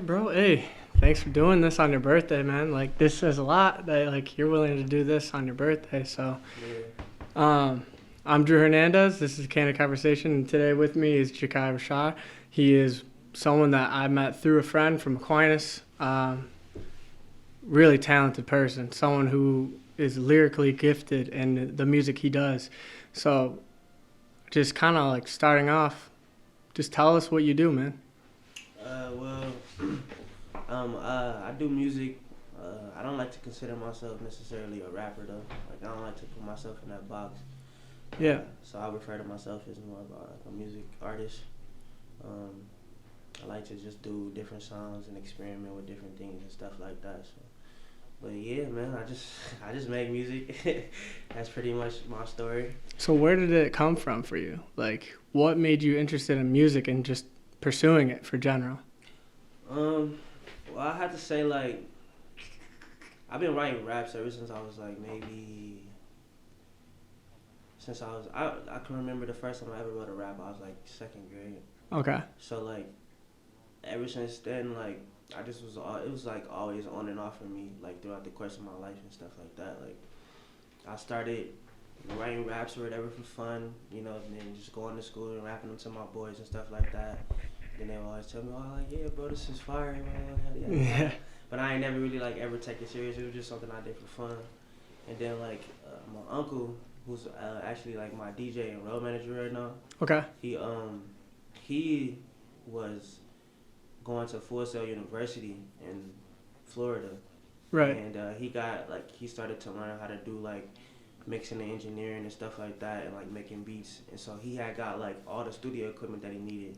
right, bro. Hey, thanks for doing this on your birthday, man. Like, this says a lot that, like, you're willing to do this on your birthday. So, Yeah. um, I'm Drew Hernandez. This is Candid Conversation, and today with me is Jachai Rashaw. He is someone that I met through a friend from Aquinas. Really talented person, someone who is lyrically gifted in the music he does. So, just kind of like starting off, just tell us what you do, man. Well, I do music. I don't like to consider myself necessarily a rapper though. Like I don't like to put myself in that box. Yeah. So I refer to myself as more of a music artist. Um, I like to just do different sounds and experiment with different things and stuff like that. So, but yeah, man, I just make music. That's pretty much my story. So where did it come from for you? Like, what made you interested in music and just pursuing it for general? Well, I had to say like I've been writing raps ever since I was like maybe since I can remember the first time I ever wrote a rap. I was like second grade. Okay. So like ever since then, like I just it was like always on and off for me, like throughout the course of my life and stuff like that. Like I started writing raps or whatever for fun, and then just going to school and rapping them to my boys and stuff like that. Then they would always tell me, "Oh, like yeah, bro, this is fire." Yeah. But I ain't never really like ever take it serious. It was just something I did for fun. And then like my uncle, who's actually like my DJ and road manager right now. Okay. He was going to Full Sail University in Florida. Right. And he started to learn how to do like mixing and engineering and stuff like that and like making beats. And so he had got like all the studio equipment that he needed.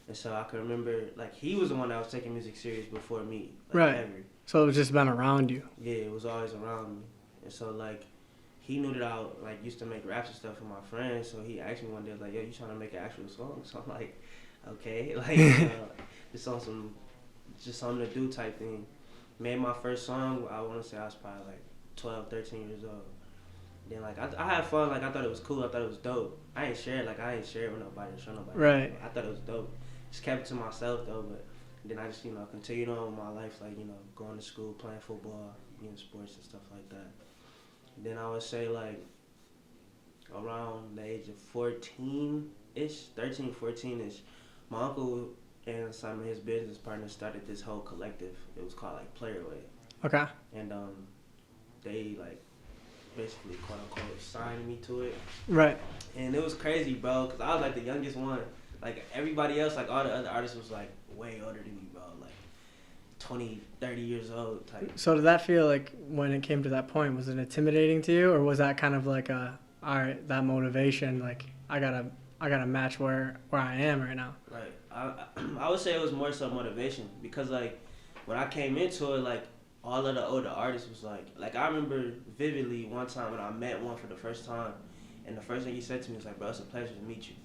And so I can remember like he was the one that was taking music serious before me. Like, Right. ever. So it's just been around you. Yeah, it was always around me. And so like he knew that I like used to make raps and stuff for my friends. So he asked me one day like, "Yo, you trying to make an actual song?" So I'm like, "Okay," like just on some just something to do type thing. Made my first song. I want to say I was probably like 12, 13 years old. Then like I had fun. Like I thought it was cool. I thought it was dope. I ain't share it with nobody or show nobody. Right. I thought it was dope. Just kept it to myself though. But then I just continued on with my life. Like going to school, playing football, sports and stuff like that. Then I would say like around the age of 14-ish, 13, 14-ish, my uncle and some of his business partners started this whole collective. It was called like Player Way. Okay. And they like basically quote unquote signed me to it. Right. And it was crazy, bro, because I was like the youngest one. Like everybody else, like all the other artists was like way older than me, bro. Like 20, 30 years old type. So did that feel like when it came to that point, was it intimidating to you, or was that kind of like all right, that motivation, like I gotta match where I am right now? Right. I would say it was more so motivation because like when I came into it, like all of the older artists was like I remember vividly one time when I met one for the first time, and the first thing he said to me was like, "Bro, it's a pleasure to meet you,"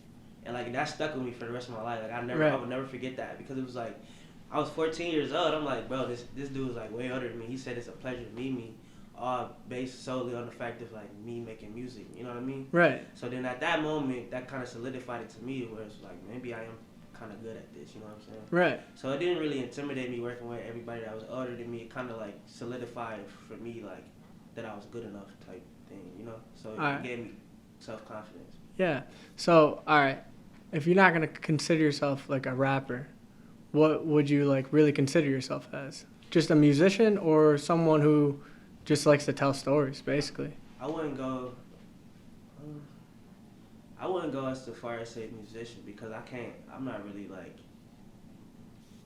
and like that stuck with me for the rest of my life. Like I would never forget that because it was like I was 14 years old. I'm like, bro, this dude was like way older than me. He said it's a pleasure to meet me, all based solely on the fact of like me making music. You know what I mean? Right. So then at that moment, that kind of solidified it to me, where it's like maybe I am kind of good at this. You know what I'm saying? Right. So it didn't really intimidate me working with everybody that was older than me. It kind of like solidified for me like that I was good enough type thing. So it gave me self-confidence. Yeah. So all right, if you're not gonna consider yourself like a rapper, what would you like really consider yourself as? Just a musician or someone who just likes to tell stories, basically? I wouldn't go as far as say musician because I'm not really like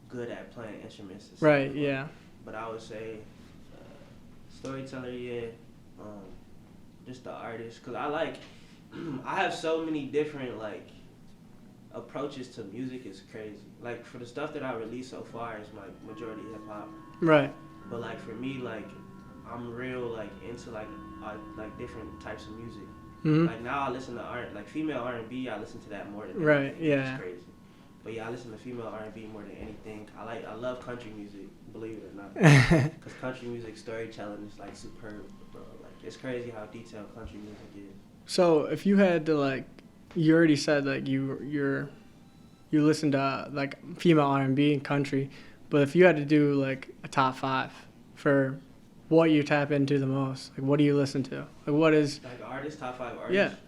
good at playing instruments and stuff. Right, yeah. But I would say storyteller, yeah. Just the artist, cause I have so many different like approaches to music. Is crazy. Like for the stuff that I released so far is like majority hip hop. Right. But like for me, like I'm real like into like different types of music. Mm-hmm. Like now I listen to like female R&B. I listen to that more than anything. Right. Yeah. It's crazy. But yeah, I listen to female R&B more than anything. I love country music, believe it or not. Because country music storytelling is like superb, bro. Like it's crazy how detailed country music is. So if you had to like, you already said like you listen to like female R&B and country, But if you had to do like a top 5 for what you tap into the most, like what do you listen to? Like what is Like artists, top 5 yeah. artists.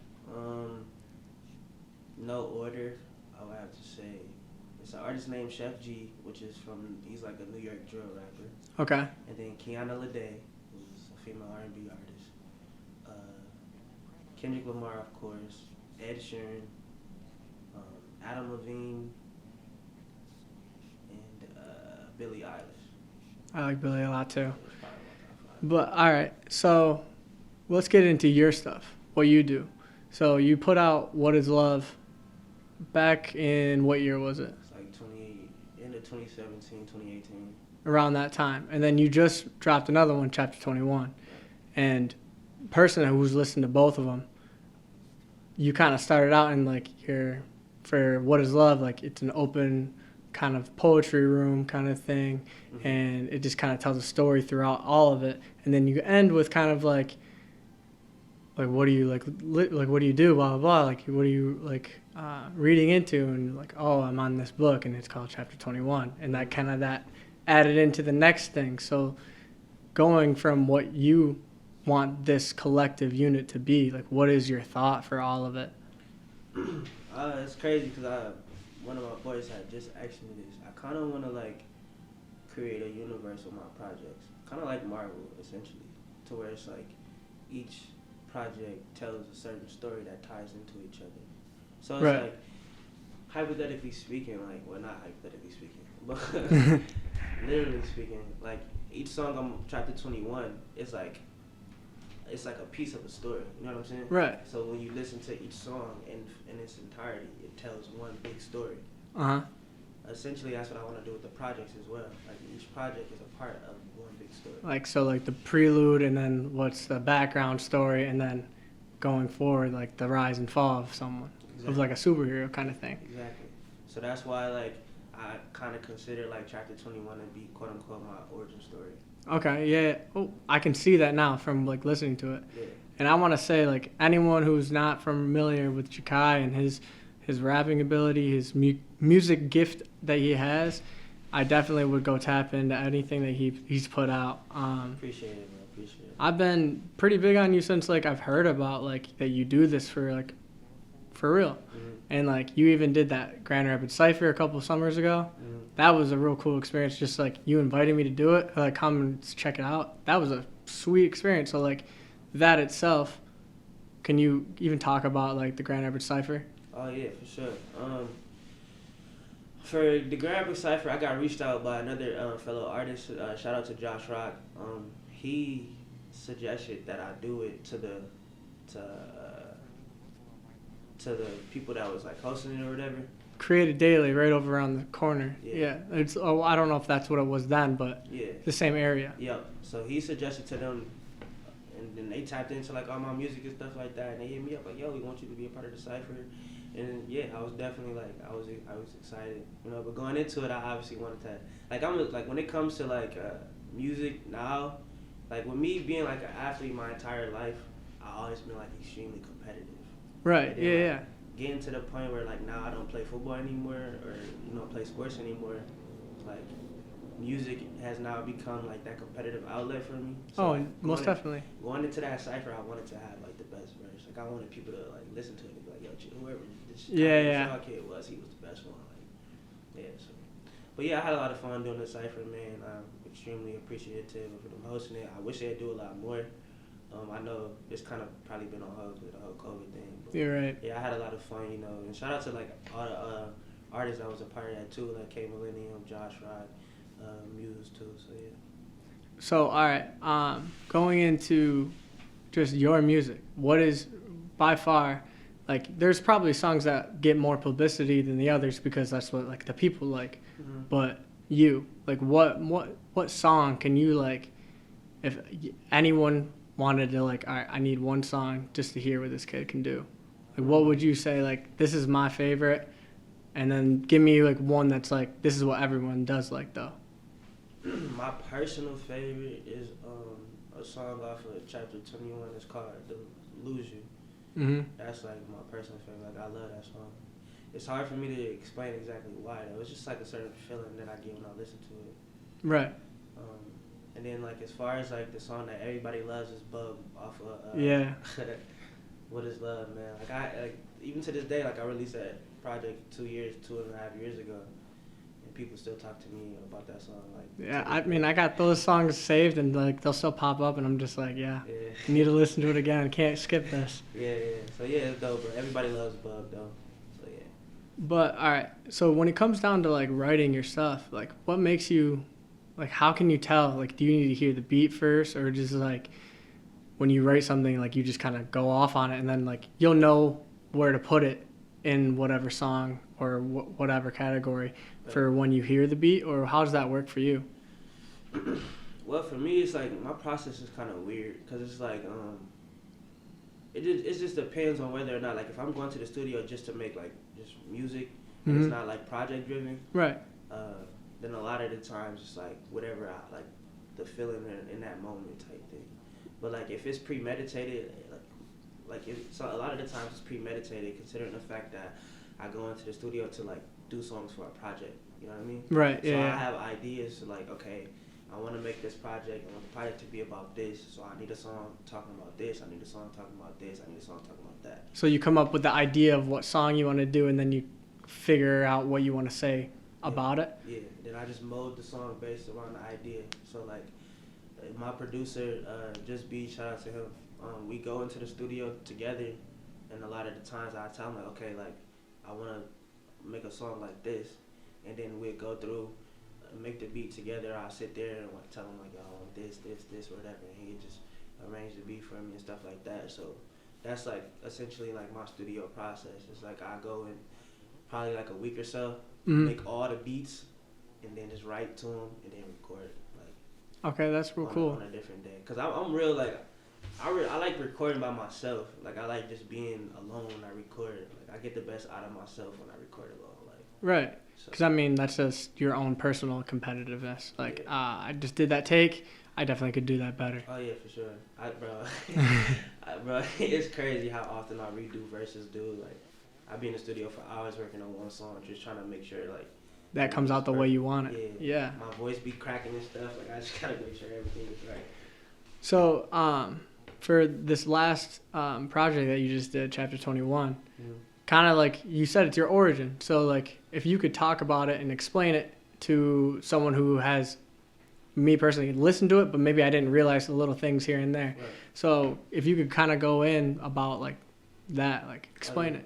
No order, I would have to say. It's an artist named Chef G, he's like a New York drill rapper. Okay. And then Kiana Lede, who's a female R&B artist. Kendrick Lamar, of course. Ed Sheeran, Adam Levine, and Billie Eilish. I like Billy a lot too. It's probably my top 5. But all right, so let's get into your stuff. What you do. So you put out What Is Love back in what year was it? It's like end of 2017, 2018. Around that time. And then you just dropped another one, Chapter 21. And person who's listened to both of them, you kind of started out in like for What Is Love, like it's an open kind of poetry room kind of thing, and it just kind of tells a story throughout all of it, and then you end with kind of like what do you like what do you do, blah blah blah, like what are you like reading into, and like, oh, I'm on this book and it's called Chapter 21, and that kind of that added into the next thing. So going from what you want this collective unit to be, like what is your thought for all of it? It's crazy because one of my boys had just asked me this. I kind of want to like create a universe with my projects, kind of like Marvel, essentially, to where it's like each project tells a certain story that ties into each other. So it's right. like, hypothetically speaking, like, well, not hypothetically speaking, but literally speaking, like each song on Chapter 21, it's like a piece of a story. You know what I'm saying? Right. So when you listen to each song in its entirety, it tells one big story. Uh-huh. Essentially, that's what I want to do with the projects as well. Like each project is a part of one big story. Like, so like the prelude, and then what's the background story, and then going forward, like the rise and fall of someone, of like a superhero kind of thing. Exactly. So that's why like I kind of consider like Chapter 21 to be quote unquote my origin story. Okay, yeah. Oh, I can see that now from like listening to it. Yeah. And I want to say, like, anyone who's not familiar with Jachai and his rapping ability, his music gift that he has, I definitely would go tap into anything that he's put out. Appreciate it, man. Appreciate it. I've been pretty big on you since like I've heard about like that you do this for real. Mm-hmm. And like you even did that Grand Rapids Cypher a couple of summers ago. Mm-hmm. That was a real cool experience. Just like you inviting me to do it, like come and check it out. That was a sweet experience. So like that itself, can you even talk about like the Grand Rapids Cypher? Oh yeah, for sure. For the Grand Rapids Cypher, I got reached out by another fellow artist. Shout out to Josh Rock. He suggested that I do it to the people that was like hosting it or whatever. Created Daily, right over around the corner. Yeah. It's I don't know if that's what it was then, but Yeah. the same area. Yep. So he suggested to them, and then they tapped into like all my music and stuff like that, and they hit me up like, "Yo, we want you to be a part of the Cypher." And yeah, I was definitely like, I was excited, you know. But going into it, I obviously wanted to, like when it comes to like music now, like with me being like an athlete my entire life, I always been like extremely competitive. Right. Then, Yeah. like, getting to the point where like now I don't play football anymore or play sports anymore, like music has now become like that competitive outlet for me. So, like, most definitely. Going into that Cypher, I wanted to have like the best verse. Like I wanted people to like listen to it and be like, yo, whoever this kid was, he was the best one. Like, yeah. So, but yeah, I had a lot of fun doing the Cypher, man. I'm extremely appreciative of them hosting it. I wish they'd do a lot more. I know it's kind of probably been on hold with the whole COVID thing. But You're right. yeah, I had a lot of fun, you know. And shout out to like all the artists that was a part of that too, like K Millennium, Josh Rock, Muse too. So yeah. So all right, going into just your music, what is by far like? There's probably songs that get more publicity than the others because that's what like the people like. Mm-hmm. But you, like, what song can you like? If anyone wanted to like, all right, I need one song just to hear what this kid can do. Like, what would you say? Like, this is my favorite, and then give me like one that's like, this is what everyone does like though. My personal favorite is a song off of Chapter 21. It's called "Lose You." Mm-hmm. That's like my personal favorite. Like I love that song. it's hard for me to explain exactly why though. It's just like a certain feeling that I get when I listen to it. Right. And then like as far as like the song that everybody loves is "Bug" off of Yeah. "What Is Love," man. Like even to this day, like I released that project 2.5 years ago, and people still talk to me about that song. Like Yeah, I mean, I got those songs saved, and like they'll still pop up, and I'm just like, yeah, need to listen to it again. Can't skip this. Yeah. So yeah, it's dope, bro. Everybody loves "Bug" though. So yeah. But all right, so when it comes down to like writing your stuff, like what makes you, like how can you tell? Like, do you need to hear the beat first, or just like when you write something, like you just kind of go off on it, and then like you'll know where to put it in whatever song or whatever category for when you hear the beat, or how does that work for you? Well, for me, it's like my process is kind of weird because it's like it just depends on whether or not, like, if I'm going to the studio just to make like just music and it's not like project driven, Right. then a lot of the times it's like whatever I like the feeling in that moment type thing. But like if it's premeditated, so a lot of the times it's premeditated considering the fact that I go into the studio to like do songs for a project. You know what I mean? Right. So Yeah. I have ideas to like, okay, I want to make this project. I want the project to be about this. So I need a song talking about this. I need a song talking about this. I need a song talking about that. So you come up with the idea of what song you want to do, and then you figure out what you want to say about it. Yeah. Then I just mold the song based around the idea. So like my producer, Just B, shout out to him. We go into the studio together, and a lot of the times I tell him like, okay, like I want to make a song like this, and then we'll go through, make the beat together. I'll sit there and like tell him like, I want this, or whatever, and he just arrange the beat for me and stuff like that. So that's like essentially like my studio process. It's like I go in probably like a week or so, make all the beats, and then just write to them and then record it. Like Okay, that's real cool. on a different day, cause I'm real like. I like recording by myself. Like I like just being alone when I record. Like I get the best out of myself when I record alone. Like Right. so. Because I mean, that's just your own personal competitiveness. Like, I just did that take. I definitely could do that better. Oh yeah, for sure. Bro, it's crazy how often I redo verses, dude. Like I be in the studio for hours working on one song, just trying to make sure like That comes out the way you want it. Yeah. My voice be cracking and stuff. Like I just gotta make sure everything is right. So, for this last project that you just did, Chapter 21, kind of like you said, it's your origin. So, like, if you could talk about it and explain it to someone who has, me personally, listened to it, but maybe I didn't realize the little things here and there. Right. So, if you could kind of go in about, like, that, like, explain it.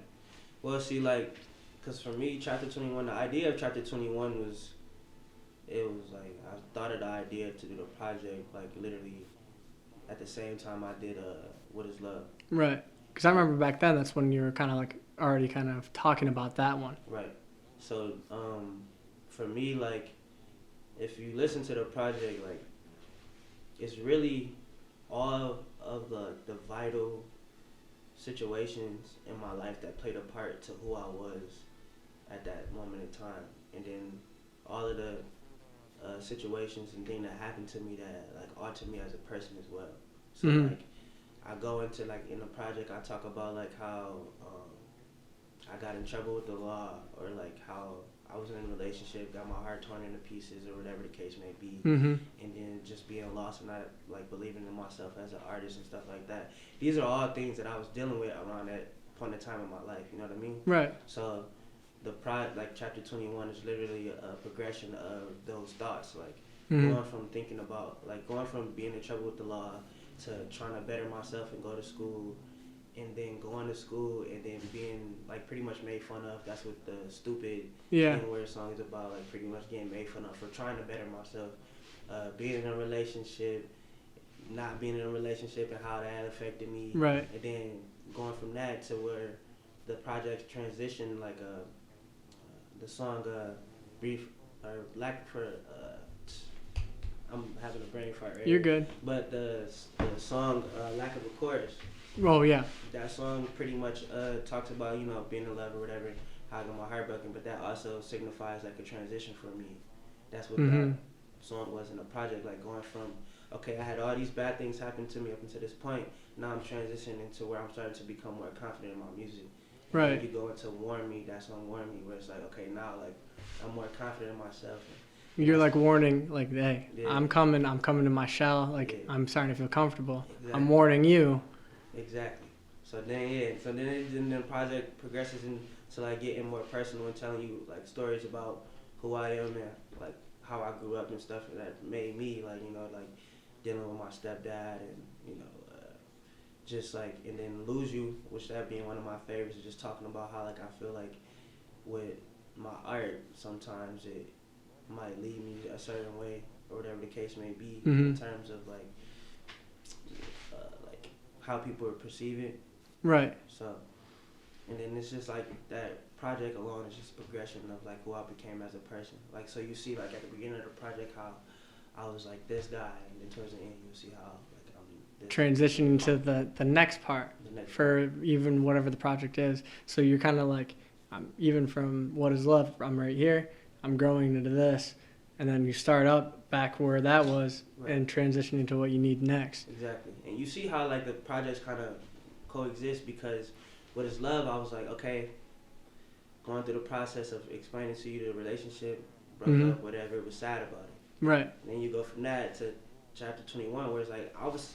Well, see, like, because for me, Chapter 21, the idea of Chapter 21 was, it was like, I thought of the idea to do the project, like, literally at the same time I did What Is Love. Right. Because I remember back then, that's when you were kind of like already kind of talking about that one. Right. So for me, like, if you listen to the project, like, it's really all of the vital situations in my life that played a part to who I was at that moment in time, and then all of the situations and things that happened to me that like alter me as a person as well. So like I go into like in the project I talk about like how I got in trouble with the law, or like how I was in a relationship, got my heart torn into pieces, or whatever the case may be, and then just being lost and not like believing in myself as an artist and stuff like that. These are all things that I was dealing with around that point in time in my life. You know what I mean? Right. So like Chapter 21 is literally a progression of those thoughts, like going from being in trouble with the law to trying to better myself and go to school, and then going to school and then being like pretty much made fun of. That's what the stupid N-word song is about, like pretty much getting made fun of for trying to better myself, being in a relationship, not being in a relationship and how that affected me, right, and then going from that to where the project transitioned, like the song Brief or Lack for I'm having a brain fart right You're here. good. But the song Lack of a Chorus. Oh yeah. That song pretty much talks about, you know, being in love or whatever, how I got my heart broken, but that also signifies like a transition for me. That's what that song was in the project, like going from, okay, I had all these bad things happen to me up until this point, now I'm transitioning to where I'm starting to become more confident in my music. And Right. then you go into Warn Me, that's on Warn Me, where it's like, okay, now like I'm more confident in myself. And You're that's, like warning, like, hey, yeah, I'm coming to my shell. Like, yeah, I'm starting to feel comfortable. I'm exactly, warning you. exactly. So then yeah, so then the project progresses into like getting more personal and telling you like stories about who I am and like how I grew up and stuff that made me like like dealing with my stepdad and just like and then Lose You, which that being one of my favorites, is just talking about how like I feel like with my art sometimes it might lead me a certain way or whatever the case may be Mm-hmm. in terms of like how people perceive it. Right. So and then it's just like that project alone is just progression of like who I became as a person. Like so you see like at the beginning of the project how I was like this guy, and then towards the end you'll see how like I'm this Transitioning to the next part the next for even whatever the project is. So you're kind of like, even from What Is Love, I'm right here. I'm growing into this, and then you start up back where that was, right. and transition into what you need next. Exactly, and you see how like the projects kind of coexist because What Is Love, I was like okay, going through the process of explaining to you the relationship, broke Mm-hmm. up, whatever, was sad about it. Right. And then you go from that to chapter 21, where it's like I was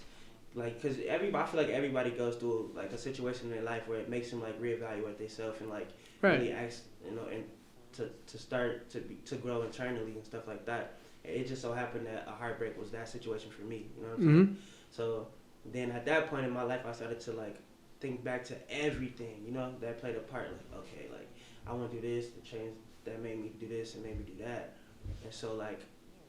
like, cause I feel like everybody goes through like a situation in their life where it makes them like reevaluate themselves and like Right. really ask, and to start to grow internally and stuff like that. It just so happened that a heartbreak was that situation for me. You know what I'm saying? Mm-hmm. So then at that point in my life, I started to like think back to everything, that played a part. Like, okay, like I want to do this, the change that made me do this and made me do that. And so like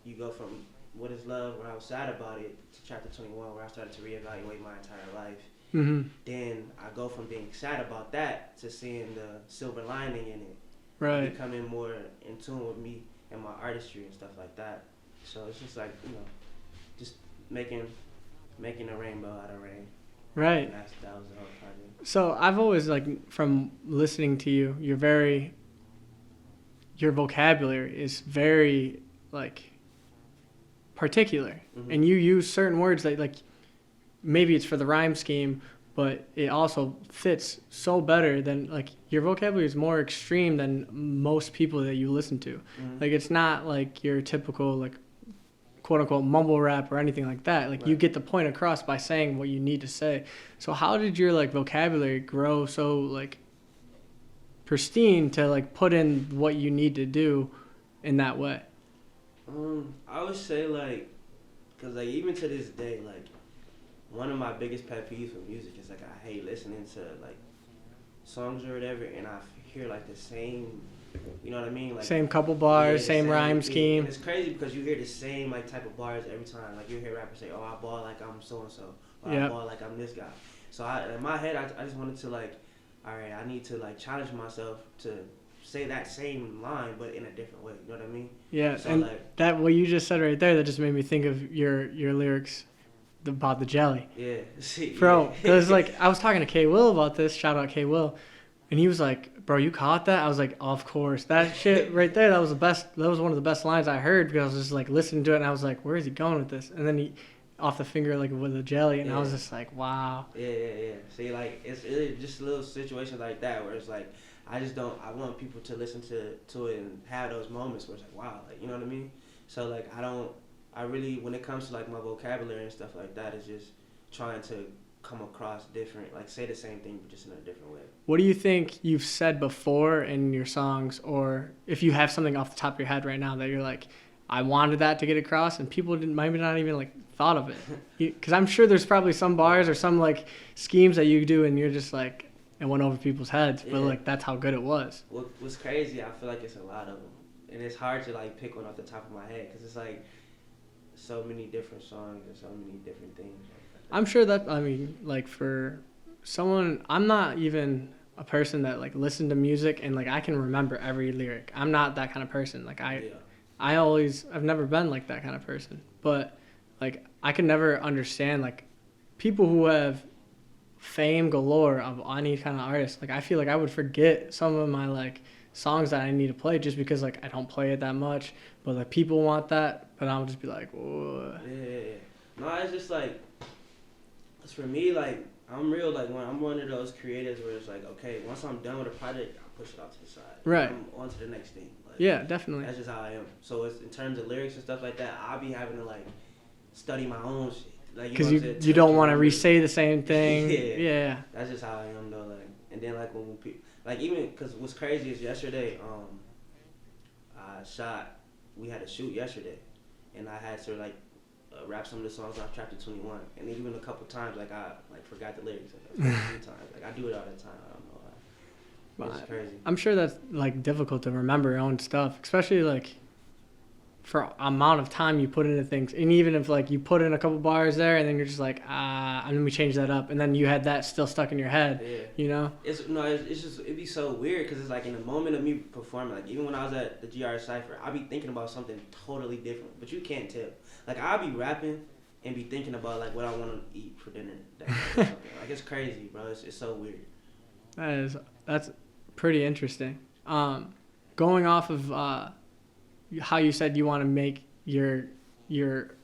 you go from What Is Love, where I was sad about it, to chapter 21, where I started to reevaluate my entire life. Mm-hmm. Then I go from being sad about that to seeing the silver lining in it. Right. Becoming more in tune with me and my artistry and stuff like that. So it's just like, just making a rainbow out of rain. Right. And that was the whole project. So I've always, like, from listening to you, your vocabulary is very, like, particular. Mm-hmm. And you use certain words that, like, maybe it's for the rhyme scheme, but it also fits so better than, like, your vocabulary is more extreme than most people that you listen to. Mm-hmm. Like, it's not like your typical, like, quote unquote mumble rap or anything like that. Like, right. You get the point across by saying what you need to say. So how did your, like, vocabulary grow so, like, pristine to, like, put in what you need to do in that way? I would say like, cause like even to this day, like one of my biggest pet peeves with music is like I hate listening to like songs or whatever, and I hear like the same, you know what I mean? Like Same couple bars, the same rhyme thing. scheme. And it's crazy because you hear the same like type of bars every time. Like you hear rappers say, "Oh, I ball like I'm so and so," or Yep. "I ball like I'm this guy." So in my head, I just wanted to like, all right, I need to like challenge myself to say that same line but in a different way. You know what I mean? Yeah, So and like, that what you just said right there, that just made me think of your lyrics about the jelly. yeah, see, Bro, yeah. because like I was talking to K Will about this, shout out K Will, and he was like, "Bro, you caught that?" I was like, "Of course." That shit right there, that was the best. That was one of the best lines I heard because I was just like listening to it, and I was like, "Where is he going with this?" And then he, off the finger like with the jelly, and I was Yeah. just like, "Wow." Yeah. See, like it's just little situations like that where it's like I just don't. I want people to listen to it and have those moments where it's like, wow, like you know what I mean. So like I don't. I really, when it comes to like my vocabulary and stuff like that, is just trying to come across different, like say the same thing but just in a different way. What do you think you've said before in your songs, or if you have something off the top of your head right now that you're like, I wanted that to get across, and people didn't, maybe not even like thought of it? Because I'm sure there's probably some bars or some like schemes that you do, and you're just like, it went over people's heads, but Yeah. like that's how good it was. What's crazy, I feel like it's a lot of them, and it's hard to like pick one off the top of my head because it's like so many different songs and so many different things. I'm sure that, I mean, like for someone, I'm not even a person that like listened to music and like I can remember every lyric. I'm not that kind of person. Like I've never been like that kind of person. But like I could never understand like people who have fame galore of any kind of artist. Like I feel like I would forget some of my like songs that I need to play just because like I don't play it that much. But like people want that, but I'll just be like, whoa. Yeah. No, it's just like, it's for me like I'm real like when I'm one of those creators where it's like, okay, once I'm done with a project, I push it off to the side. Right. I'm on to the next thing. Like, Yeah, definitely. that's just how I am. So it's in terms of lyrics and stuff like that, I'll be having to like study my own shit. Like Because you don't want to re-say the same thing. Yeah. Yeah. That's just how I am though. Like, and then like when people like even because what's crazy is yesterday, we had a shoot yesterday, and I had to like rap some of the songs off Chapter 21, and even a couple times like I like forgot the lyrics like, a few times. Like I do it all the time. I don't know why. It's crazy. I'm sure that's like difficult to remember your own stuff, especially like for amount of time you put into things, and even if like you put in a couple bars there and then you're just like and then we change that up, and then you had that still stuck in your head. Yeah. You know. It's just it'd be so weird because it's like in the moment of me performing, like even when I was at the GR Cypher, I'd be thinking about something totally different, but you can't tell. Like I'd be rapping and be thinking about like what I want to eat for dinner. Like it's crazy, bro. It's so weird. That's pretty interesting. Going off of how you said you want to make your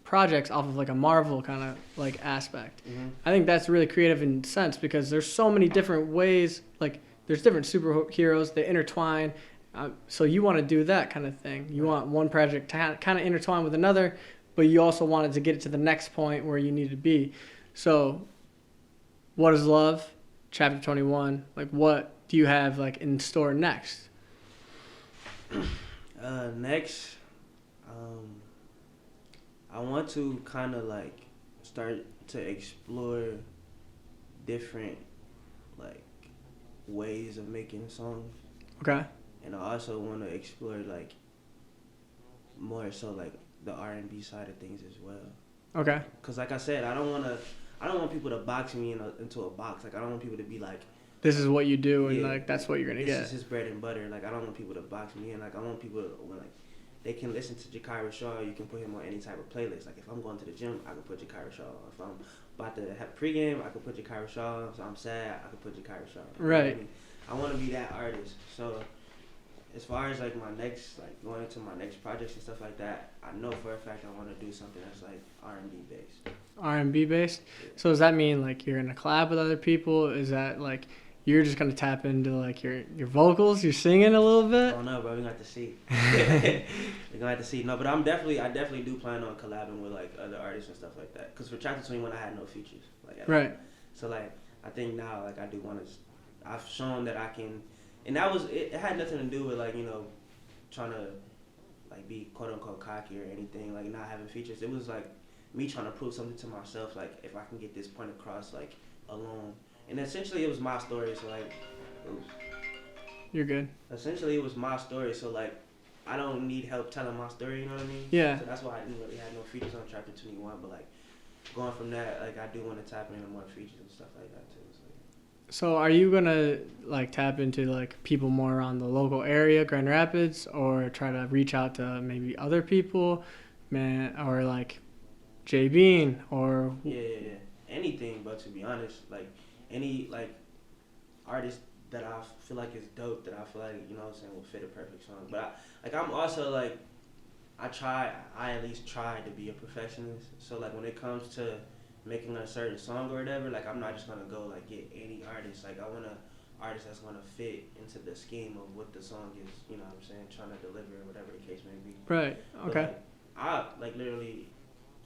projects off of like a Marvel kind of like aspect. Mm-hmm. I think that's really creative in sense because there's so many different ways, like there's different superheroes, they intertwine. So you want to do that kind of thing. You want one project to kind of intertwine with another, but you also wanted to get it to the next point where you need to be. So what is love? Chapter 21. Like what do you have like in store next? Next, I want to kind of like start to explore different like ways of making songs. Okay. And I also want to explore like more so like the R&B side of things as well. Okay. Cause like I said, I don't want people to box me into a box. Like I don't want people to be like, this is what you do, and like that's what you're gonna get. This is his bread and butter. Like I don't want people to box me in. Like I want people to like they can listen to Jachai Rashaw. You can put him on any type of playlist. Like if I'm going to the gym, I can put Jachai Rashaw. If I'm about to have pregame, I can put Jachai Rashaw. If I'm sad, I can put Jachai Rashaw. Right. I want to be that artist. So as far as like my next, like going into my next projects and stuff like that, I know for a fact I want to do something that's like R&B based. R&B based. So does that mean like you're gonna collab with other people? Is that like you're just gonna tap into like your vocals, you're singing a little bit? I don't know, bro. We're gonna have to see. We're gonna have to see. No, but I definitely do plan on collabing with like other artists and stuff like that. Cause for Chapter 21, I had no features. Like right. So like I think now like I do want to. I've shown that I can, and that was it. It had nothing to do with like trying to like be quote unquote cocky or anything. Like not having features. It was like me trying to prove something to myself. Like if I can get this point across like alone. And essentially, it was my story. So like, you're good. Essentially, it was my story. So like, I don't need help telling my story. You know what I mean? Yeah. So that's why I didn't really have no features on Chapter 21. But like, going from that, like I do want to tap into more features and stuff like that too. So are you gonna like tap into like people more around the local area, Grand Rapids, or try to reach out to maybe other people, man, or like J Bean or yeah, anything. But to be honest, like. Any like artist that I feel like is dope that I feel like what I'm saying will fit a perfect song. But I'm also like I at least try to be a perfectionist. So like when it comes to making a certain song or whatever, like I'm not just gonna go like get any artist. Like I want an artist that's gonna fit into the scheme of what the song is. You know what I'm saying? Trying to deliver whatever the case may be. Right. Okay. But, I like literally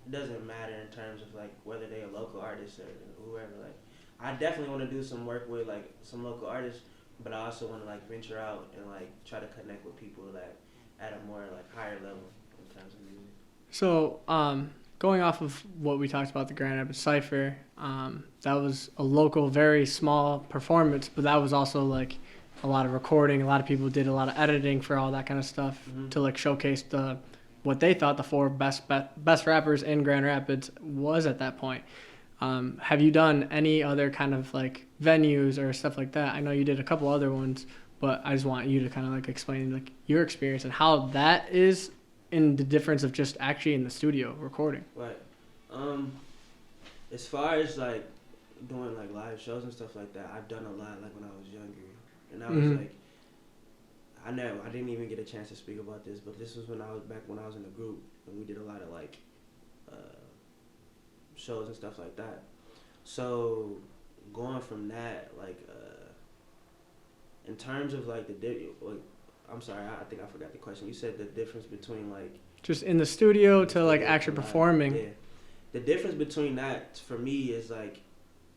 it doesn't matter in terms of like whether they're a local artist or whoever. Like I definitely want to do some work with like some local artists, but I also want to like venture out and like try to connect with people that at a more like higher level in terms of music. So going off of what we talked about the Grand Rapids Cypher, that was a local, very small performance, but that was also like a lot of recording. A lot of people did a lot of editing for all that kind of stuff to like showcase what they thought the four best rappers in Grand Rapids was at that point. Have you done any other kind of like venues or stuff like that? I know you did a couple other ones, but I just want you to kind of like explain like your experience and how that is in the difference of just actually in the studio recording. Right. As far as like doing like live shows and stuff like that, I've done a lot like when I was younger, and I was like, I didn't even get a chance to speak about this, but this was when I was in the group and we did a lot of like shows and stuff like that. So going from that, like, in terms of like I'm sorry, I think I forgot the question. You said the difference between like Just in the studio to like studio actually to live. performing. Yeah, the difference between that for me is like,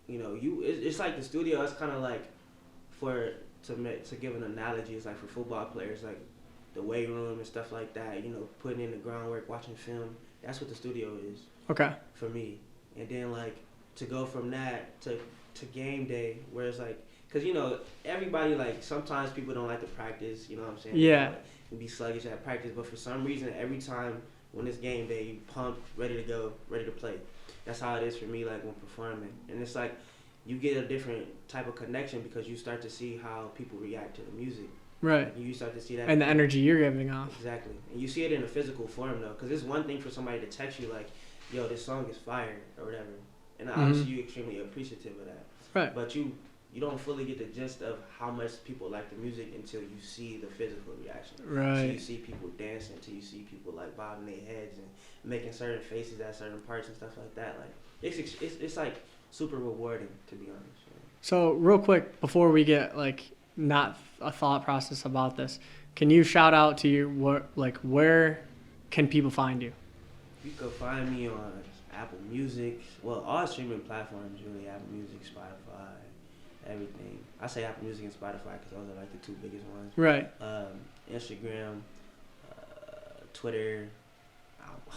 it's like the studio. It's kind of like to give an analogy. It's like for football players, like the weight room and stuff like that. Putting in the groundwork, watching film. That's what the studio is. Okay. For me, and then like to go from that to game day, where it's like, cause everybody, like, sometimes people don't like to practice. You know what I'm saying? Yeah. And be sluggish at practice, but for some reason, every time when it's game day, you pumped, ready to go, ready to play. That's how it is for me, like when performing, and it's like you get a different type of connection because you start to see how people react to the music. Right. You start to see that. And the energy you're giving off. Exactly, and you see it in a physical form though, because it's one thing for somebody to text you like, "Yo, this song is fire" or whatever, and obviously you're extremely appreciative of that. Right. But you don't fully get the gist of how much people like the music until you see the physical reaction. Right. So you see people dancing, until you see people like bobbing their heads and making certain faces at certain parts and stuff like that. Like it's like super rewarding, to be honest. So real quick before we get like not a thought process about this, can you shout out to your where can people find you? You can find me on Apple Music. Well, all streaming platforms really. Apple Music, Spotify, everything. I say Apple Music and Spotify because those are like the two biggest ones. Right. Instagram, Twitter.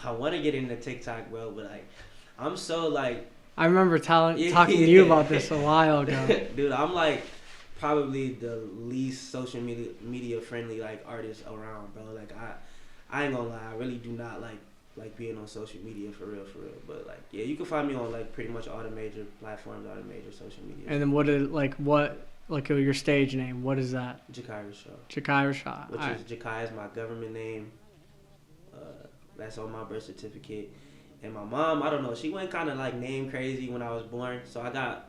I want to get into TikTok, bro, but like I'm so like. I remember talking to you about this a while ago. Dude, I'm like probably the least social media friendly like artist around, bro. Like I ain't gonna lie, I really do not like being on social media for real. But like, yeah, you can find me on like pretty much all the major platforms, all the major social media. And then what your stage name? What is that? Jachai Rashaw. Jachai Rashaw. Which is Jachai is my government name. That's on my birth certificate. And my mom, I don't know, she went kind of like name crazy when I was born. So I got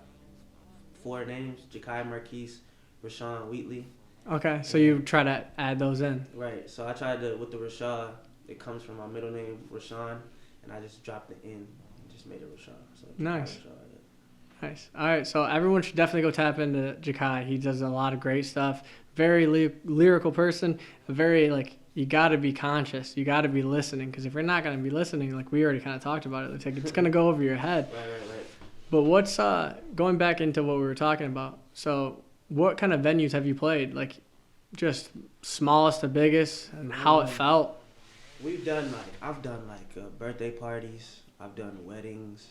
4 names: Jachai Marquise Rashawn Wheatley. Okay, so you try to add those in. Right. So I tried to, with the Rashaw, it comes from my middle name, Rashawn, and I just dropped the N and just made it Rashaw. So nice. Rashaw, yeah. Nice. All right, so everyone should definitely go tap into Jachai. He does a lot of great stuff. Very lyrical person. Very you got to be conscious. You got to be listening, because if you're not going to be listening, like we already kind of talked about it, it's going to go over your head. Right. But what's going back into what we were talking about? So what kind of venues have you played? Like just smallest to biggest, and how it felt? I've done birthday parties. I've done weddings.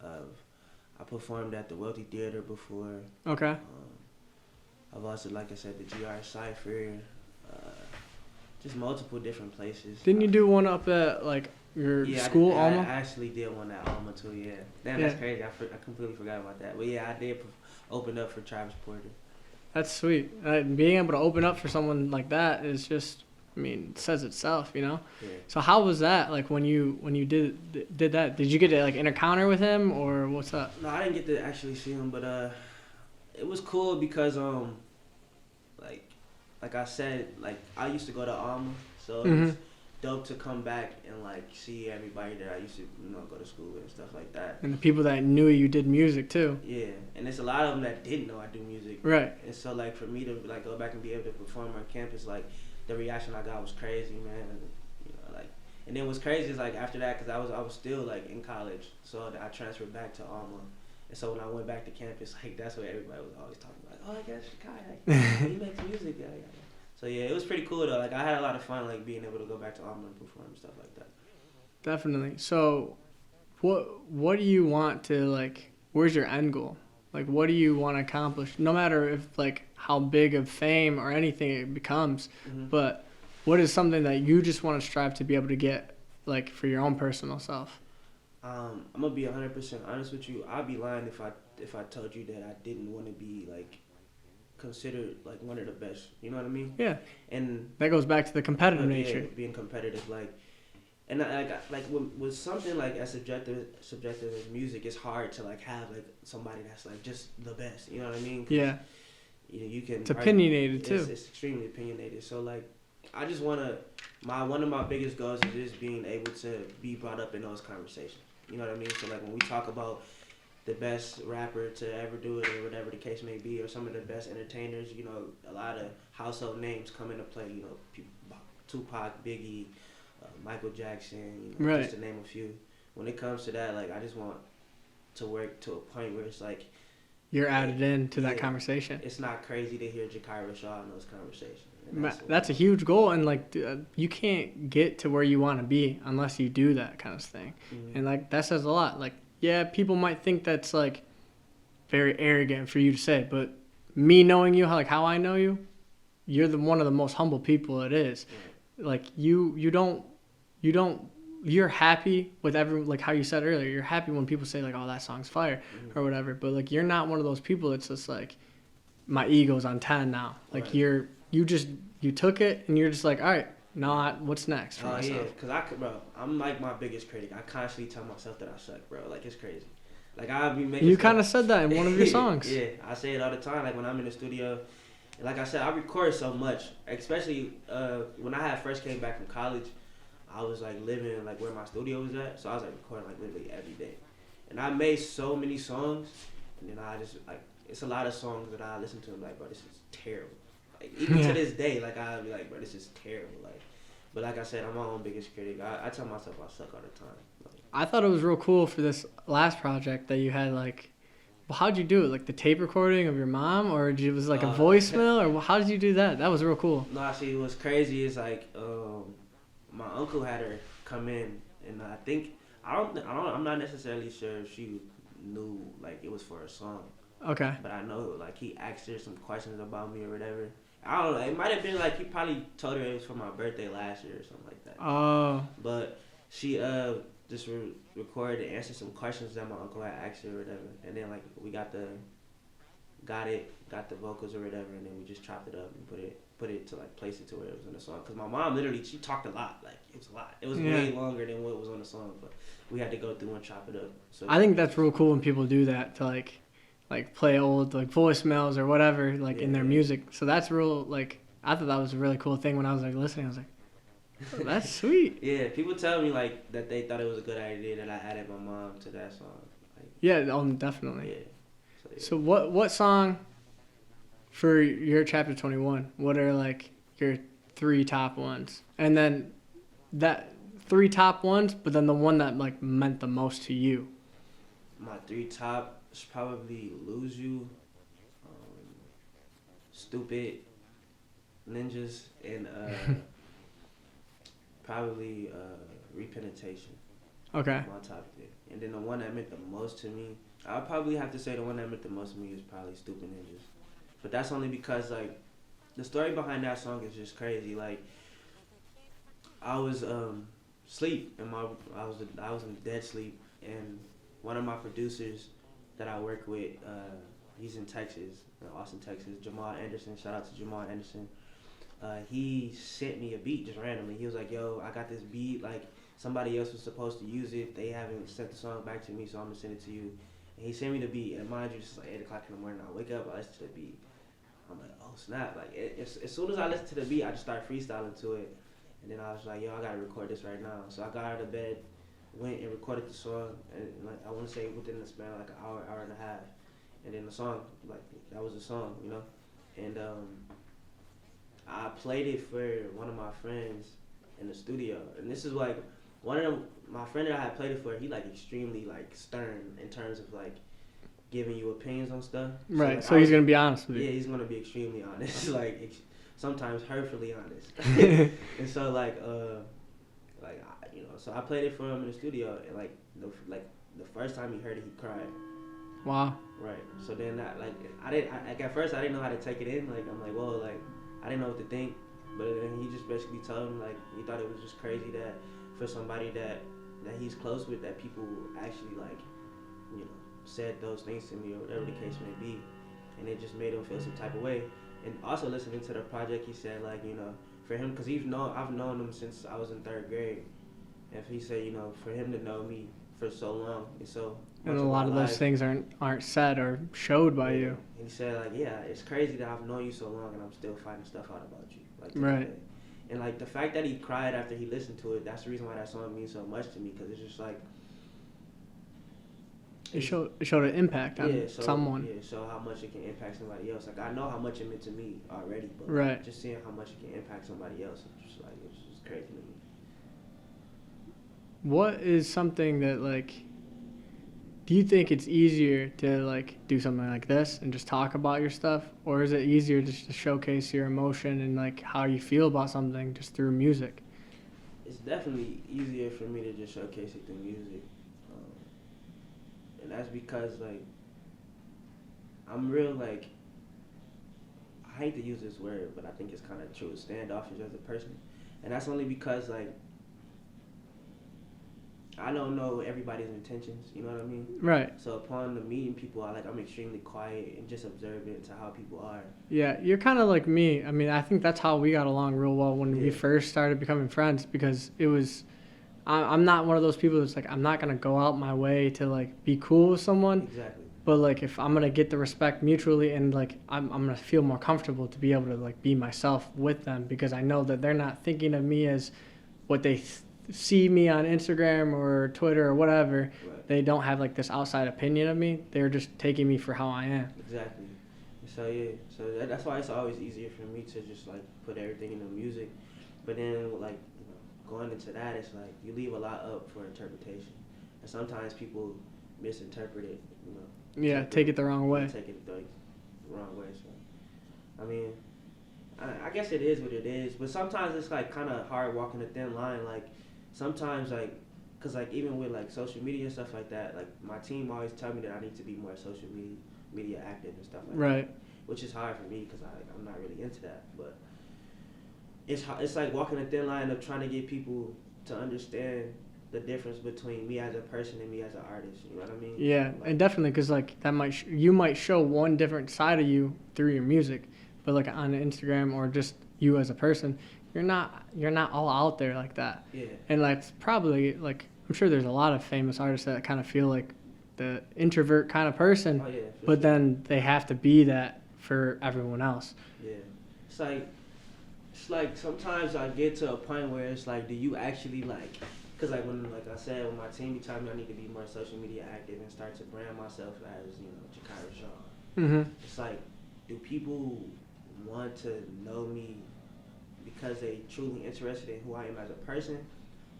I performed at the Wealthy Theater before. Okay. I've also, like I said, the GR Cypher. Just multiple different places. Didn't you do one up at your school, Alma? I actually did one at Alma too. Yeah. Damn, that's crazy. I completely forgot about that. But yeah, I did open up for Travis Porter. That's sweet. Being able to open up for someone like that is just, it says itself, Yeah. So how was that? Like when you did that, did you get to encounter with him, or what's up? No, I didn't get to actually see him, but it was cool because like I said, I used to go to Alma, so it was dope to come back and see everybody that I used to go to school with and stuff like that. And the people that knew you did music too. Yeah, and there's a lot of them that didn't know I do music. Right. And so for me to go back and be able to perform on campus, the reaction I got was crazy, man. And then what's crazy is after that, because I was still in college, so I transferred back to Alma. And so when I went back to campus, that's what everybody was always talking about. Oh, I guess Jachai, he makes music. Yeah. So yeah, it was pretty cool though. I had a lot of fun being able to go back to Alma and perform and stuff like that. Definitely. So, what do you want to where's your end goal? What do you want to accomplish? No matter if how big of fame or anything it becomes, but what is something that you just want to strive to be able to get for your own personal self? I'm gonna be 100% honest with you. I'd be lying if I told you that I didn't want to be considered one of the best. You know what I mean? Yeah. And that goes back to the competitive nature. Being competitive, and with something as subjective as music, it's hard to have somebody that's just the best. You know what I mean? Yeah. You can. It's opinionated too. It's extremely opinionated. So I just wanna. One of my biggest goals is just being able to be brought up in those conversations. You know what I mean? So when we talk about the best rapper to ever do it, or whatever the case may be, or some of the best entertainers. You know, a lot of household names come into play. You know, people, Tupac, Biggie, Michael Jackson. You know, Right. just to name a few. When it comes to that, like I just want to work to a point where it's like You're added into that yeah, conversation. it's not crazy to hear Jachai Rashaw in those conversations. And That's a huge goal, and like you can't get to where you want to be unless you do that kind of thing. And like that says a lot. Like, yeah, people might think that's like very arrogant for you to say, but me knowing you, how I know you, you're one of the most humble people it is. Like you don't you're happy with every, like how you said earlier, you're happy when people say like, oh, that song's fire or whatever, but like you're not one of those people that's just like, my ego's on 10 now. Like Right. you took it and you're just like, all right, now what's next for myself? Yeah, cause I'm like my biggest critic. I constantly tell myself that I suck, bro. Like it's crazy. Like I'll be making. You kind of said that in one of your songs. Yeah, I say it all the time. Like when I'm in the studio, and like I said, I record so much. Especially when I had first came back from college, I was like living like where my studio was at. So I was like recording like literally every day, and I made so many songs, and then I just like it's a lot of songs that I listen to and like, bro, this is terrible. Like even to this day, like I'll be like, bro, this is terrible. Like, but like I said, I'm my own biggest critic. I tell myself I suck all the time. Like, I thought it was real cool for this last project that you had like, well, how'd you do it? Like the tape recording of your mom, or was it like a voicemail, or how did you do that? That was real cool. No, see, what's crazy is like my uncle had her come in, and I think I'm not necessarily sure if she knew like it was for a song. Okay. But I know like he asked her some questions about me or whatever. I don't know. It might have been like he probably told her it was for my birthday last year or something like that. Oh. But she just recorded and answered some questions that my uncle had asked her or whatever, and then like we got the vocals or whatever, and then we just chopped it up and put it to like place it to where it was in the song. Cause my mom literally she talked a lot, like it was a lot. It was way longer than what was on the song, but we had to go through and chop it up. So I think that's real cool when people do that to like play old like voicemails or whatever like in their music. So that's real. Like I thought that was a really cool thing when I was like listening. I was like, oh, that's sweet. Yeah, people tell me like that they thought it was a good idea that I added my mom to that song. Like, yeah, definitely. Yeah. So what song for your chapter 21? What are like your 3 top ones? And then that 3 top ones, but then the one that like meant the most to you. My 3 top is probably Lose You, Stupid, Ninjas, and probably Repentation. Okay. My top 3. And then the one that meant the most to me, I'll probably have to say the one that meant the most to me is probably Stupid Ninjas. But that's only because like the story behind that song is just crazy. Like I was sleep and I was in dead sleep, and one of my producers that I work with, he's in Texas, in Austin, Texas, Jamal Anderson. Shout out to Jamal Anderson. He sent me a beat just randomly. He was like, "Yo, I got this beat. Like somebody else was supposed to use it. They haven't sent the song back to me, so I'm gonna send it to you." And he sent me the beat, and mind you, it's like 8:00 in the morning. I wake up, I listen to the beat. I'm like, oh snap! Like as soon as I listen to the beat, I just start freestyling to it, and then I was like, yo, I gotta record this right now. So I got out of bed, went and recorded the song, and like I want to say within the span of like an hour and a half, and then the song, like that was the song, you know, and I played it for one of my friends in the studio, and this is like one of them. My friend that I had played it for, he like extremely like stern in terms of like giving you opinions on stuff. Right. Like, So he's gonna be honest with you. Yeah, he's gonna be extremely honest, like sometimes hurtfully honest. And so so I played it for him in the studio, and like the first time he heard it, he cried. Wow. Right. So then that at first I didn't know how to take it in. Like I'm like, whoa, like I didn't know what to think. But then he just basically told me like he thought it was just crazy that for somebody that he's close with, that people actually like, you know, said those things to me or whatever the case may be, and it just made him feel some type of way. And also listening to the project, he said like, you know, for him, because I've known him since I was in 3rd grade, and he said, you know, for him to know me for so long and so much and a lot of those things aren't said or showed by you. And he said like, yeah, it's crazy that I've known you so long and I'm still finding stuff out about you, like right. And like the fact that he cried after he listened to it, that's the reason why that song means so much to me, because it's just like It showed an impact on someone. Yeah, show how much it can impact somebody else. Like I know how much it meant to me already, but Right. just seeing how much it can impact somebody else, it's just crazy to me. What is something that like? Do you think it's easier to like do something like this and just talk about your stuff, or is it easier just to showcase your emotion and like how you feel about something just through music? It's definitely easier for me to just showcase it through music, and that's because like I'm real like I hate to use this word, but I think it's kind of true. Standoffish as a person, and that's only because like I don't know everybody's intentions. You know what I mean? Right. So upon the meeting people, I'm extremely quiet and just observant to how people are. Yeah, you're kind of like me. I mean, I think that's how we got along real well when we Yeah. first started becoming friends because it was. I'm not one of those people that's like I'm not gonna go out my way to like be cool with someone. Exactly. But like if I'm gonna get the respect mutually and like I'm gonna feel more comfortable to be able to like be myself with them because I know that they're not thinking of me as what they see me on Instagram or Twitter or whatever. Right. They don't have like this outside opinion of me. They're just taking me for how I am. Exactly. So yeah, that's why it's always easier for me to just like put everything in the music, but then like going into that, it's like you leave a lot up for interpretation, and sometimes people misinterpret it. Yeah, take it the wrong way. Take it the wrong way. So, I mean, I guess it is what it is, but sometimes it's like kind of hard walking a thin line. Like sometimes like, cause like even with like social media and stuff like that, like my team always tell me that I need to be more social media active and stuff like that. Right. Which is hard for me because I'm not really into that, but it's like walking a thin line of trying to get people to understand the difference between me as a person and me as an artist. You know what I mean? Yeah, like, and definitely because like that might you might show one different side of you through your music, but like on Instagram or just you as a person, you're not all out there like that. Yeah. And like probably like I'm sure there's a lot of famous artists that kind of feel like the introvert kind of person, Oh, yeah, but sure. then they have to be that for everyone else. Yeah. It's like sometimes I get to a point where it's like, do you actually like, because like when, like I said, when my team be telling me I need to be more social media active and start to brand myself as, Jachai Rashaw. Mm-hmm. It's like, do people want to know me because they truly interested in who I am as a person?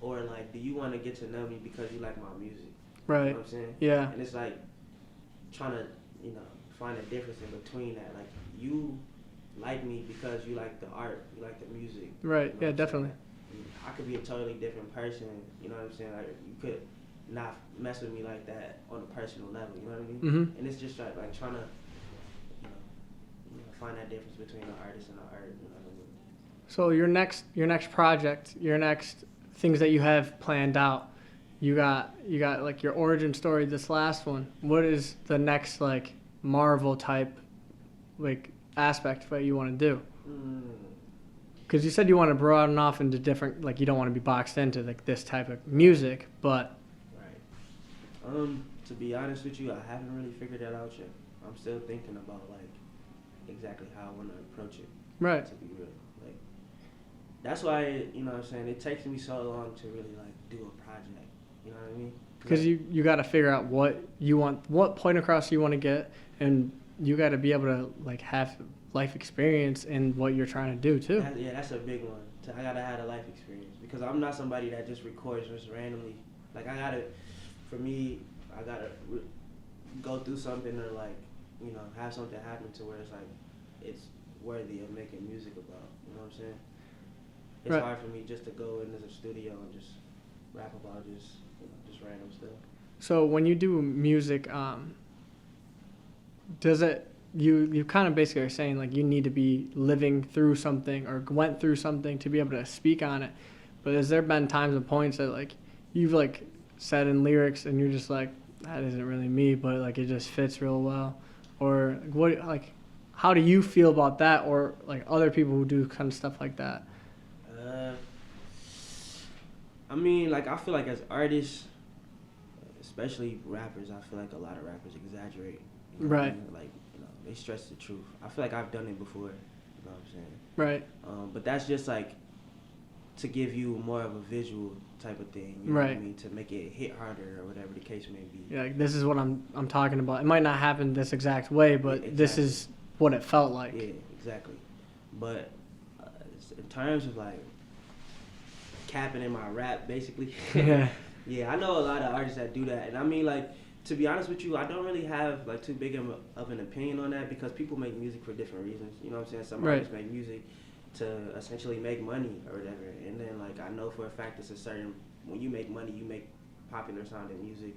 Or like, do you want to get to know me because you like my music? Right. You know what I'm saying? Yeah. And it's like trying to, find a difference in between that. Like you like me because you like the art, you like the music. Right. Yeah, definitely. I could be a totally different person, you know what I'm saying? Like you could not mess with me like that on a personal level, you know what I mean? Mm-hmm. And it's just like trying to, find that difference between the artist and the art, you know what I mean? So your next project, your next things that you have planned out, you got like your origin story. This last one, what is the next like Marvel type like aspect that you want to do? Because you said you want to broaden off into different, like you don't want to be boxed into like this type of music, but right. To be honest with you, I haven't really figured that out yet. I'm still thinking about like exactly how I want to approach it. Right. To be real, like that's why it takes me so long to really like do a project. You know what I mean? Because you got to figure out what you want, what point across you want to get, and you got to be able to like have life experience in what you're trying to do too. That's a big one. I gotta have a life experience because I'm not somebody that just records just randomly. Like I gotta go through something or like have something happen to where it's like it's worthy of making music about. You know what I'm saying? It's right. hard for me just to go into the studio and just rap about just random stuff. So when you do music, does it you kind of basically are saying like you need to be living through something or went through something to be able to speak on it, but has there been times and points that like you've like said in lyrics and you're just like that isn't really me, but like it just fits real well, or what like how do you feel about that, or like other people who do kind of stuff like that? I mean, like I feel like as artists, especially rappers, I feel like a lot of rappers exaggerate. Right. I mean? Like they stress the truth. I feel like I've done it before. You know what I'm saying? Right. But that's just like to give you more of a visual type of thing. You know what I Right. mean? To make it hit harder or whatever the case may be. Yeah, like this is what I'm talking about. It might not happen this exact way, but Yeah, this exactly. is what it felt like. Yeah, exactly. But in terms of like capping in my rap, basically. Yeah. Yeah, I know a lot of artists that do that, and I mean, like, to be honest with you, I don't really have like too big of an opinion on that because people make music for different reasons. You know what I'm saying? Some Right. artists make music to essentially make money or whatever, and then like I know for a fact it's a certain when you make money, you make popular sounding music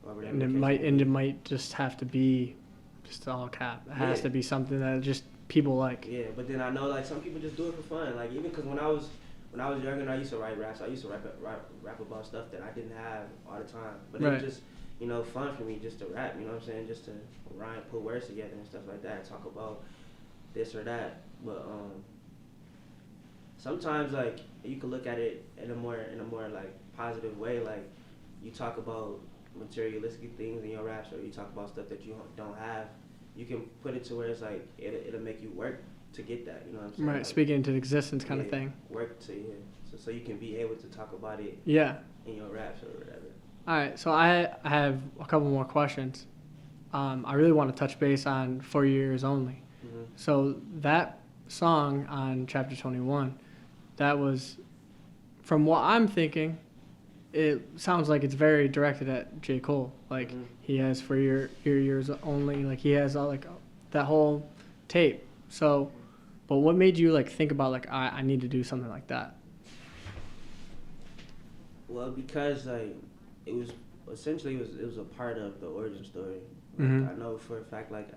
or whatever. And the it case might may and be. it might just have to be just all cap. It has Yeah. to be something that just people like. Yeah, but then I know like some people just do it for fun. Like even because when I was younger and I used to write raps, I used to rap about stuff that I didn't have all the time. But it Right. was just fun for me just to rap. You know what I'm saying? Just to rhyme, put words together and stuff like that. Talk about this or that. But sometimes like you can look at it in a more like positive way. Like you talk about materialistic things in your raps, or you talk about stuff that you don't have. You can put it to where it's like it'll make you work to get that. You know what I'm saying? Right, Like, speaking into existence kind of yeah, thing. Work to so you can be able to talk about it Yeah. in your raps or whatever. All right, so I have a couple more questions. I really want to touch base on 4 Years Only. Mm-hmm. So that song on Chapter 21, that was, from what I'm thinking, it sounds like it's very directed at J. Cole. Like Mhm. he has For Your Years Only, like he has all, like that whole tape. So, but what made you like think about like I need to do something like that? Well, because like it was essentially it was a part of the origin story. Like, Mhm. I know for a fact, like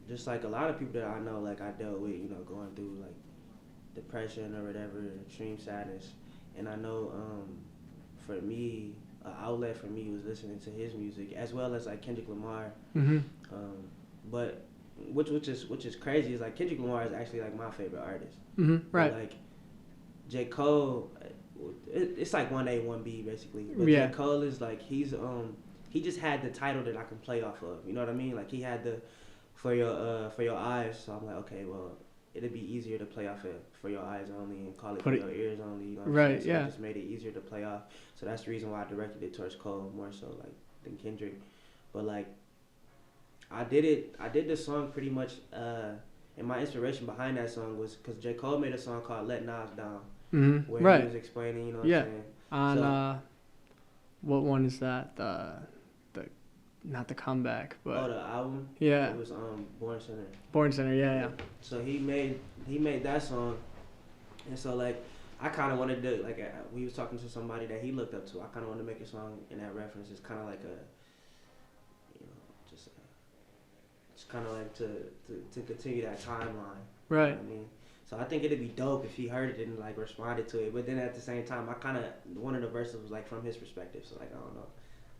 just like a lot of people that I know, like I dealt with, going through like depression or whatever, extreme sadness, and I know for me, an outlet for me was listening to his music as well as like Kendrick Lamar. Mhm. But which is crazy is like Kendrick Lamar is actually like my favorite artist. Mhm. Right. But, like J. Cole, it's like 1A, 1B basically. But Yeah. J. Cole is like he just had the title that I can play off of. You know what I mean? Like he had the for your eyes. So I'm like, okay, well, it'd be easier to play off it for your eyes only and call it Put for it- your ears only. You know what I'm Right, saying? So yeah. it just made it easier to play off. So that's the reason why I directed it towards Cole more so like than Kendrick. But like I did this song pretty much and my inspiration behind that song was because J. Cole made a song called Let Nas Down Mhm. where Right. he was explaining, you know what Yeah. I'm saying? On So- what one is that? The not the comeback, Oh, but the album? yeah, It was Born Center. Born Center. Yeah, So he made that song, and so like I kind of wanted to like we was talking to somebody that he looked up to. I kind of wanted to make a song in that reference. It's kind of like just kind of like to continue that timeline. Right. You know what I mean, so I think it'd be dope if he heard it and like responded to it. But then at the same time, I kind of one of the verses was like from his perspective. So like I don't know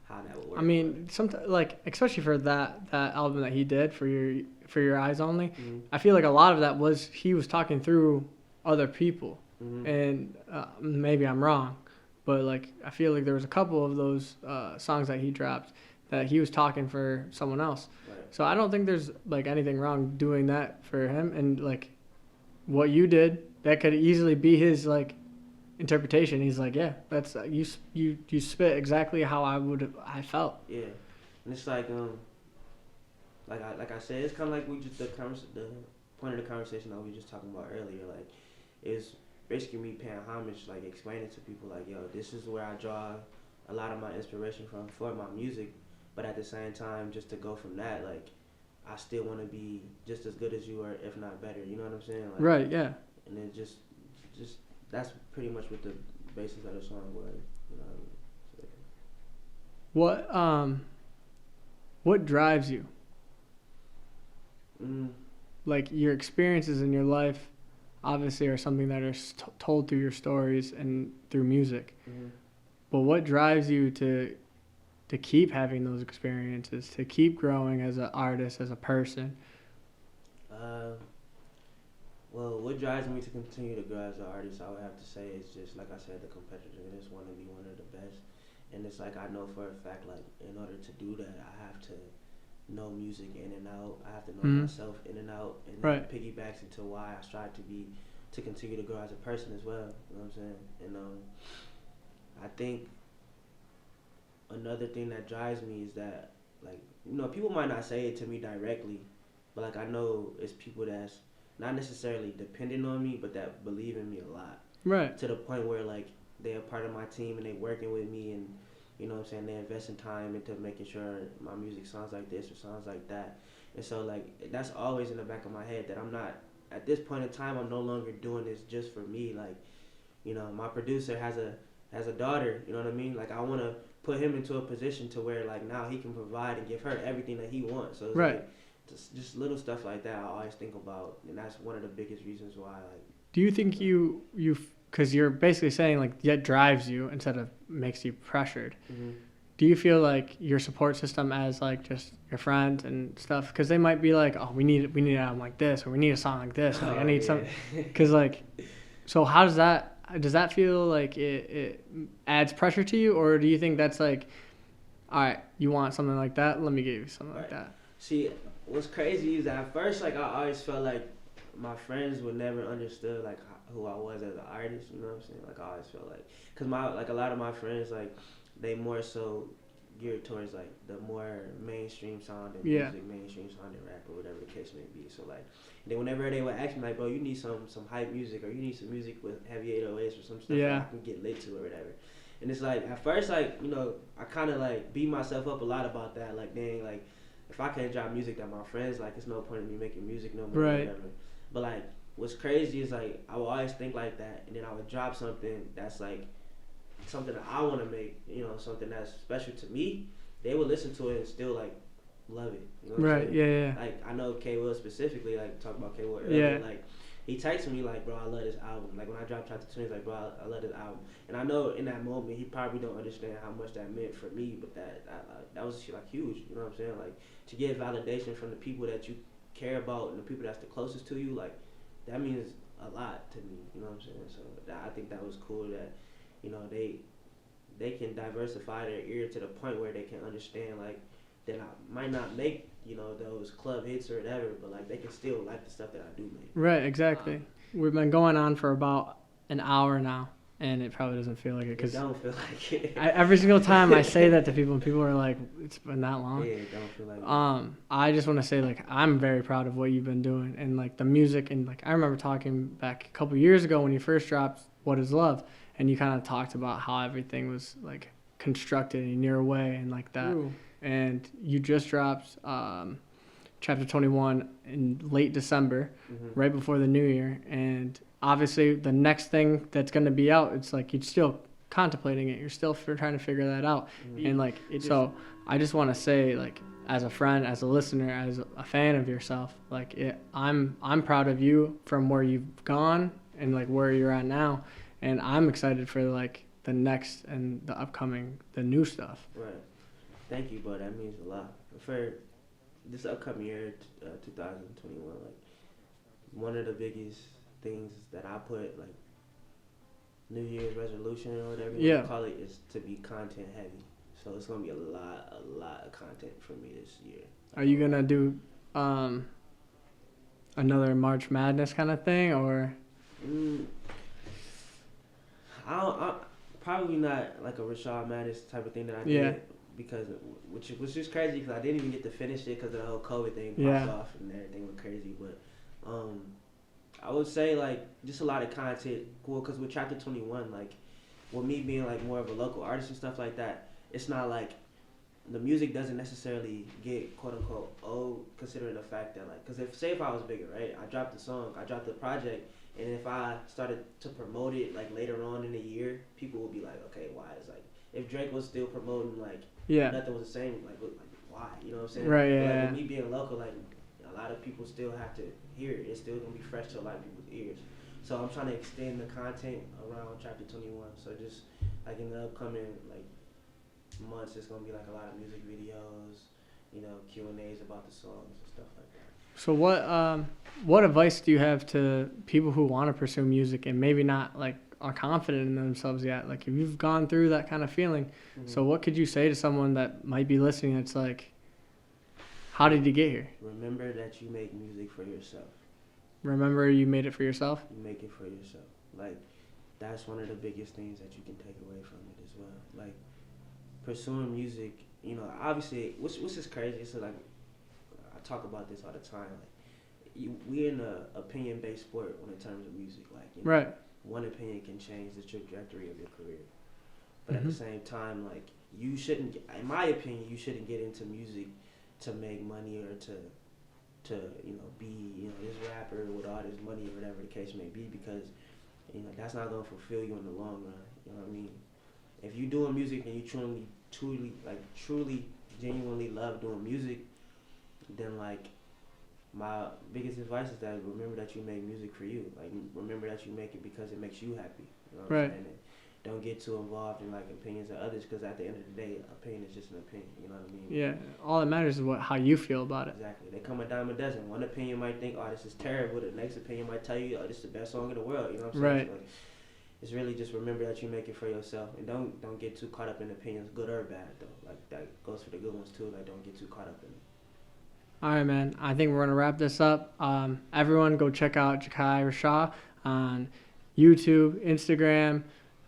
how that would work. I mean, sometimes like especially for that album that he did for your eyes only. Mhm. I feel like a lot of that was he was talking through other people, Mhm. and maybe I'm wrong, but like I feel like there was a couple of those songs that he dropped that he was talking for someone else. Right. So I don't think there's like anything wrong doing that for him, and like what you did, that could easily be his like interpretation. He's like, yeah, that's you spit exactly how I felt. Yeah, and it's like like I said, it's kind of like we just the point of the conversation that we were just talking about earlier. Like, is basically me paying homage, like explaining to people like, yo, this is where I draw a lot of my inspiration from for my music, but at the same time, just to go from that, like, I still want to be just as good as you are, if not better. You know what I'm saying? Like, Right. Yeah. and then just that's pretty much what the basis of the song was. You know what I mean? So, What drives you? mm, Like your experiences in your life, obviously, are something that are told through your stories and through music. mhm. But what drives you to keep having those experiences, to keep growing as an artist, as a person? Well, what drives me to continue to grow as an artist, I would have to say, is just like I said, the competitiveness, want to be one of the best. And it's like I know for a fact, like in order to do that, I have to know music in and out. I have to know Mhm. myself in and out, and Right. that piggybacks into why I strive to be to continue to grow as a person as well. You know what I'm saying? And I think another thing that drives me is that, like, you know, people might not say it to me directly, but like I know it's people that's not necessarily dependent on me, but that believe in me a lot. Right. To the point where like they're part of my team and they working with me, and you know what I'm saying, they investing time into making sure my music sounds like this or sounds like that. And so like that's always in the back of my head that I'm not, at this point in time, I'm no longer doing this just for me. Like, you know, my producer has a daughter, you know what I mean? Like I want to put him into a position to where like now he can provide and give her everything that he wants. So it's right. like just little stuff like that I always think about, and that's one of the biggest reasons why. Like, do you think you because you're basically saying like that drives you instead of makes you pressured? mm-hmm. Do you feel like your support system as like just your friends and stuff? Because they might be like, oh, we need an album like this, or we need a song like this. Like, I need some. Because like, so how does that feel like it adds pressure to you, or do you think that's like, all right, you want something like that? Let me give you something like that. See, what's crazy is that at first, like, I always felt like my friends would never understood like who I was as an artist. You know what I'm saying? Like, I always felt like, cause a lot of my friends, like, they more so geared towards like the more mainstream sounding music, mainstream sounding rap, or whatever the case may be. So like, then whenever they would ask me like, bro, you need some hype music, or you need some music with heavy 808s or some stuff that I can get lit to or whatever. And it's like, at first, like, you know, I kind of like beat myself up a lot about that. Like, dang, like, if I can't drop music that my friends like, it's no point in me making music no more, or whatever. But like, what's crazy is like, I would always think like that, and then I would drop something that's like something that I want to make, you know, something that's special to me. They would listen to it and still like love it. You know what I'm saying? Yeah. Like, I know K Will specifically, like, talk about K Will earlier. Like, he texted me like, bro, I love this album. Like, when I dropped Chapter 2, he's like, bro, I love this album. And I know in that moment he probably don't understand how much that meant for me, but that was like huge. You know what I'm saying? Like, to get validation from the people that you care about and the people that's the closest to you, like, that means a lot to me. You know what I'm saying? So I think that was cool that, you know, they can diversify their ear to the point where they can understand like that I might not make, you know, those club hits or whatever, but like they can still like the stuff that I do make. Right, exactly. We've been going on for about an hour now, and it probably doesn't feel like it. Cause it don't feel like it. Every single time I say that to people, and people are like, it's been that long. Yeah, it don't feel like it. I just want to say, like, I'm very proud of what you've been doing, and like the music, and like I remember talking back a couple years ago when you first dropped What Is Love, and you kind of talked about how everything was like constructed in your way and like that. Ooh. And you just dropped Chapter 21 in late December, right before the new year. And obviously the next thing that's going to be out, it's like you're still contemplating it. You're still trying to figure that out. And like, so I just want to say, like, as a friend, as a listener, as a fan of yourself, like, I'm proud of you from where you've gone and like where you're at now. And I'm excited for like the next and the upcoming, the new stuff. Right. Thank you, bro. That means a lot. For this upcoming year, 2021, like, one of the biggest things that I put, like, New Year's resolution or whatever you call it, is to be content heavy. So it's gonna be a lot of content for me this year. Are you gonna do another March Madness kind of thing, or? I probably not like a Rashaw Madness type of thing that I did, because which was just crazy because I didn't even get to finish it because of the whole COVID thing popped off and everything went crazy. But I would say like just a lot of content. Well, because with Chapter 21, like with me being like more of a local artist and stuff like that, it's not like the music doesn't necessarily get quote unquote old, considering the fact that like, because if I was bigger, right, I dropped the song, I dropped the project, and if I started to promote it like later on in the year, people would be like, okay, why? It's like if Drake was still promoting like nothing was the same, like why? You know what I'm saying? Right. But, like, with me being local, like a lot of people still have to hear it. It's still gonna be fresh to a lot of people's ears. So I'm trying to extend the content around Chapter 21. So just like in the upcoming like months, it's gonna be like a lot of music videos, you know, Q&As about the songs and stuff like that. So what advice do you have to people who want to pursue music and maybe not like are confident in themselves yet? Like if you've gone through that kind of feeling, so what could you say to someone that might be listening that's like, how did you get here? Remember that you make music for yourself. remember you made it for yourself. You make it for yourself. Like, that's one of the biggest things that you can take away from it as well. Like, pursuing music, you know, obviously, what's just crazy is like, I talk about this all the time. Like, we're in a opinion-based sport when in terms of music. Like, you know, Right. one opinion can change the trajectory of your career. But at the same time, like, you shouldn't, in my opinion, you shouldn't get into music to make money or to you know, be, you know, this rapper with all this money or whatever the case may be, because, you know, that's not going to fulfill you in the long run. You know what I mean? If you're doing music and you truly, genuinely love doing music, then, like, my biggest advice is that remember that you make music for you. Like, remember that you make it because it makes you happy. You know what I'm saying? And don't get too involved in, like, opinions of others, because at the end of the day, opinion is just an opinion. You know what I mean? Yeah. All that matters is how you feel about it. Exactly. They come a dime a dozen. One opinion might think, oh, this is terrible. The next opinion might tell you, oh, this is the best song in the world. You know what I'm saying? Right. So it's really just remember that you make it for yourself, and don't get too caught up in opinions, good or bad, though. Like, that goes for the good ones too. Like, don't get too caught up in it. All right, man. I think we're going to wrap this up. Everyone go check out Jachai Rashaw on YouTube, Instagram,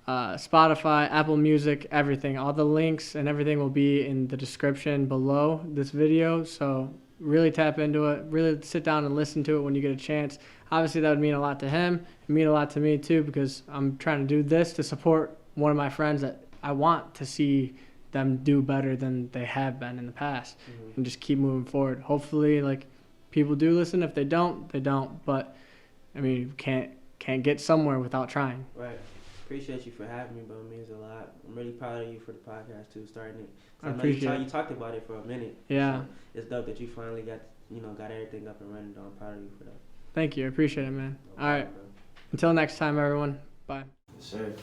Spotify, Apple Music, everything. All the links and everything will be in the description below this video. So really tap into it. Really sit down and listen to it when you get a chance. Obviously, that would mean a lot to him. It would mean a lot to me, too, because I'm trying to do this to support one of my friends that I want to see them do better than they have been in the past, and just keep moving forward. Hopefully, like, people do listen. If they don't, they don't. But I mean, you can't get somewhere without trying. Right. Appreciate you for having me, bro. It means a lot. I'm really proud of you for the podcast too, starting it. I appreciate you talked about it for a minute. Yeah. So it's dope that you finally got everything up and running. I'm proud of you for that. Thank you. I appreciate it, man. No All right. problem, bro. Until next time, everyone. Bye. Yes, sir.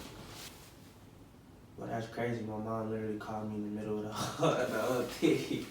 Well, that's crazy. My mom literally called me in the middle of the whole thing.